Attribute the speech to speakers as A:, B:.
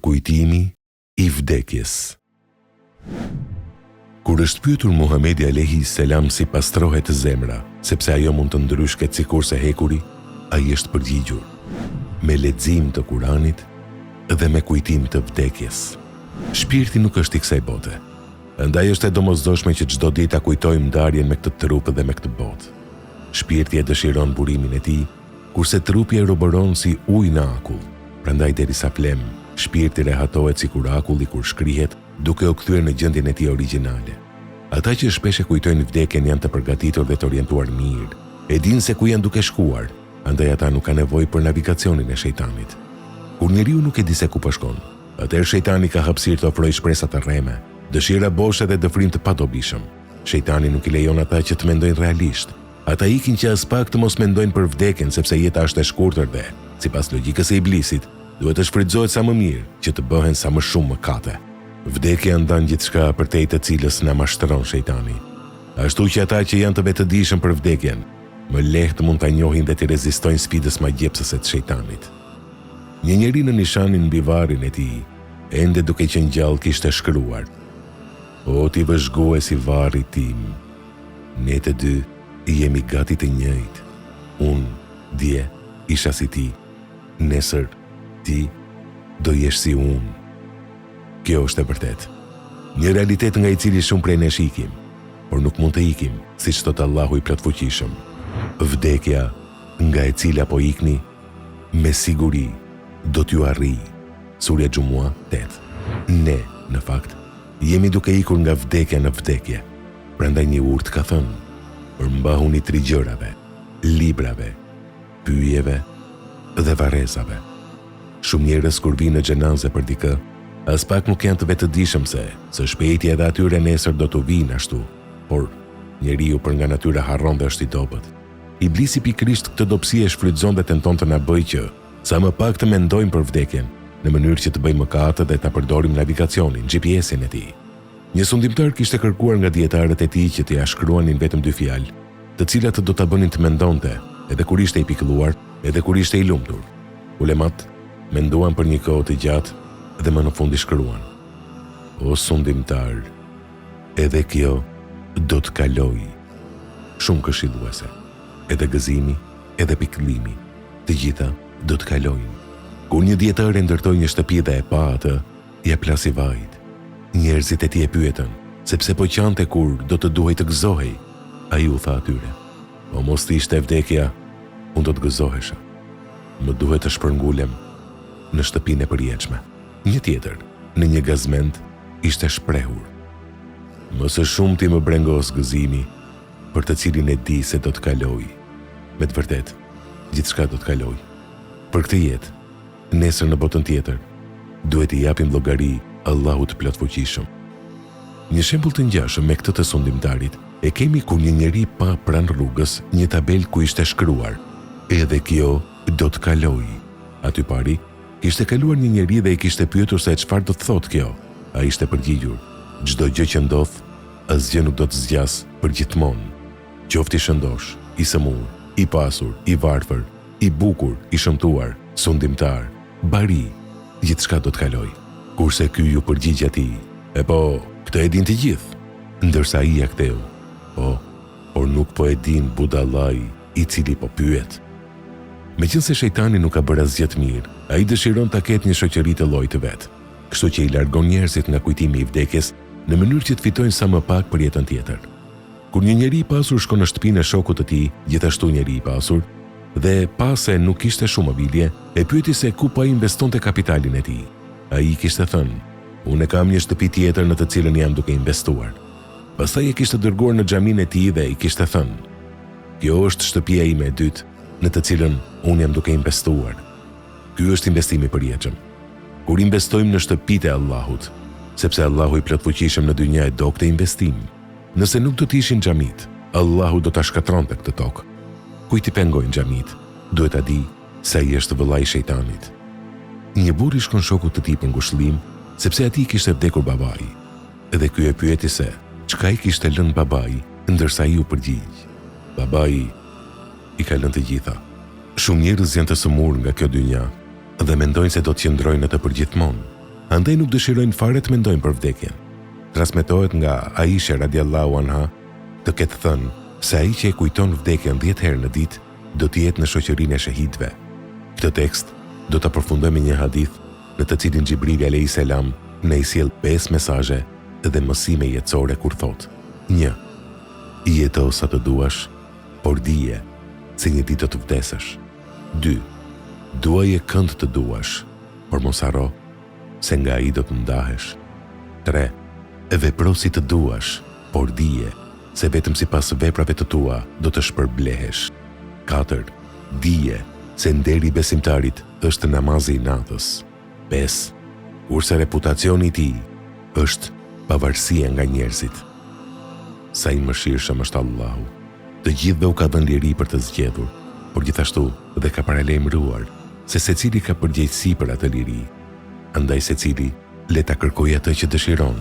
A: Kujtimi i vdekjes. Kur është pyetur Muhamedi alayhi salam si pastrohet zemra, sepse ajo mund të ndryshket sikur se hekuri, ai është përgjigjur me lexim të Kuranit dhe me kujtim të vdekjes. Shpirti nuk është i kësaj bote. Andaj është e domosdoshme që çdo ditë ta kujtojmë ndarjen me këtë trup dhe me këtë botë. Shpirti e dëshiron burimin e tij, kurse trupi e roboron si ujë në akull. Prandaj derisa flem, shpirti rehatohet sikur akulli kur shkrihet, duke u kthyer në gjendjen e tij origjinale. Ata që shpesh e kujtojnë vdekjen janë të përgatitur dhe të orientuar mirë. E dinë se ku janë duke shkuar, andaj ata nuk kanë nevojë për navigacionin e shejtanit. Kur njeriu nuk e di se ku po shkon, atëherë shejtani ka hapësirë të ofrojë shpresa të rreme, dëshira boshe dhe dëfrim të padobishëm. Shejtani nuk i lejon ata që të mendojnë realisht. Ata ikin që as pak të mos mendojnë për vdekjen, sepse jeta është e shkurtër dhe, sipas logjikës së iblisit, duhet të shfrytëzohet sa më mirë që të bëhen sa më shumë mëkate. Vdekja ndan gjithçka përtej të cilës na mashtron shejtani. Ashtu që ata që janë të vetëdijshëm për vdekjen, më lehtë mund ta njohin dhe të rezistojnë sfidës magjepsëse të shejtanit. Një njeri në nishanin mbi varrin e tij, ende duke qenë gjallë, kishte shkruar: "O ti vëzhguesi i varrit tim, ne të dy jemi gati të njëjtë. Unë dje isha si ti, nesër ti do jesh si unë." Kjo është e vërtetë. Një realitet nga i cili shumë prej nesh ikim, por nuk mund të ikim, siç thot Allahu i plotfuqishëm. Vdekja nga e cila po ikni, me siguri do t'ju arrijë. Surja Xhumua 8. Ne, në fakt, jemi duke ikur nga vdekja në vdekje. Prandaj një urt ka thënë: përmbahuni 3 gjërave, librave, pyjeve dhe varrezave. Shumë njerëz kur vinë në xhenaze për dikë, as pak nuk janë të vetëdijshëm se së shpejti edhe atyre nesër do të vinë ashtu, por njeriu për nga natyra harron dhe është i dobët. Iblisi pikërisht këtë dobësi e shfrytëzon dhe tenton të na bëjë që sa më pak të mendojmë për vdekjen, në mënyrë që të bëjmë mëkate dhe ta përdorim navigacionin, GPS-in e tij. Një sundimtar kishte kërkuar nga dietarët e tij që t'i shkruanin vetëm 2 fjalë, të cilat do ta bënin të mendonte, edhe kur ishte i pikëlluar, edhe kur ishte i lumtur. Ulemat menduan për një kohë të gjatë dhe më në fund i shkruan: "O sundimtar, edhe kjo do të kalojë." Shumë këshilluese. Edhe gëzimi, edhe pikëllimi, të gjitha do të kalojnë. Kur një dietar e ndërtoi një shtëpi dhe e pa atë, ja plasi vajt. Njerëzit e tij e pyetën, sepse po qante kur do të duhej të gëzohej. Ai u tha atyre: "O mos të ishte vdekja, unë do të gëzohesha. Më duhet të shpërngulem në shtëpinë e përjetshme." Një tjetër, në një gazment, ishte shprehur: "Më së shumti më brengos gëzimi, për të cilin e di se do të kaloj." Me të vërtetë, gjithçka do të kaloj. Për këtë jetë, nesër në botën tjetër, duhet i japim llogari Allahut plotfuqishëm. Një shembull të ngjashëm me këtë të sundimtarit e kemi kur një njeri pa pranë rrugës një tabel ku ishte shkruar: "Edhe kjo do të kaloj." Aty pari kishte kaluar një njeri dhe i kishte pyetur se çfarë do të thotë kjo. Ai ishte përgjigjur: "Çdo gjë që ndodh, asgjë nuk do të zgjas për gjithmonë. Qofti shëndosh, i sëmur, i pasur, i varfër, i bukur, i shëmtuar, sundimtar, bari, gjithçka do të kaloj." Kurse ky ju përgjigj atij: "E po, këtë e din të gjithë." Ndërsa ai ja ktheu: "Po, por nuk po e din budallai i cili po pyet." Meqense shejtani nuk ka bërë asgjë të mirë, ai dëshiron ta ketë një shoqëri të llojit të vet. Kështu që i largon njerëzit nga kujtimi i vdekjes në mënyrë që të fitojnë sa më pak për jetën tjetër. Kur një njeri i pasur shkon në shtëpinë e shokut të tij, gjithashtu njeri i pasur, dhe pas se nuk kishte shumë mobilje, e pyeti se ku po investonte kapitalin e tij. Ai kishte thënë: "Unë kam një shtëpi tjetër në të cilën jam duke investuar." Pastaj e kishte dërguar në xhamin e tij dhe i kishte thënë: "Kjo është shtëpia ime e dytë, në të cilën unë jam duke investuar. Ky është investimi i përjetshëm. Kur investojmë në shtëpitë e Allahut, sepse Allahu i plotfuqishëm në dynjë e do këtë investim. Nëse nuk do të ishin xhamit, Allahu do ta shkatronte këtë tokë. Kujt i pengojnë xhamit, duhet ta di se ai është vëllai i shejtanit." Një burr i shkon shokut të tij për ngushëllim, sepse atij kishte vdekur babai. Edhe ky e pyeti se çka i kishte lënë babai, ndërsa ai u përgjigj: "Babai i ka lënë të gjitha." Shumë njerëz janë të sëmurë nga kjo dynja dhe mendojnë se do të qëndrojnë atë për gjithmonë. andaj nuk dëshirojnë fare të mendojnë për vdekjen. Transmetohet nga Aisha radiallahu anha të ketë thënë se ai që e kujton vdekjen 10 herë në ditë do të jetë në shoqërinë e shahidëve. Këtë tekst do ta përfundojmë me një hadith në të cilin Xhibrili alayhis salam na i sjell 5 mesazhe dhe mësime jetësore kur thotë: 1. Jeto sa të duash, por dije se një ditë do të vdesësh. 2. Duaje kënd të duash, por mos harro se nga ai do të ndahesh. 3. Vepro si të duash, por dije se vetëm sipas veprave të tua do të shpërblehesh. 4. Dije se nderi besimtarit është namazi i natës. 5. Kurse reputacioni i tij është pavarësia nga njerëzit. Sa i mëshirshëm është Allahu. Të gjithëve u ka dhënë liri për të zgjedhur, por gjithashtu dhe ka paralajmëruar se secili ka përgjegjësi për atë liri. Andaj secili le ta kërkojë atë që dëshiron.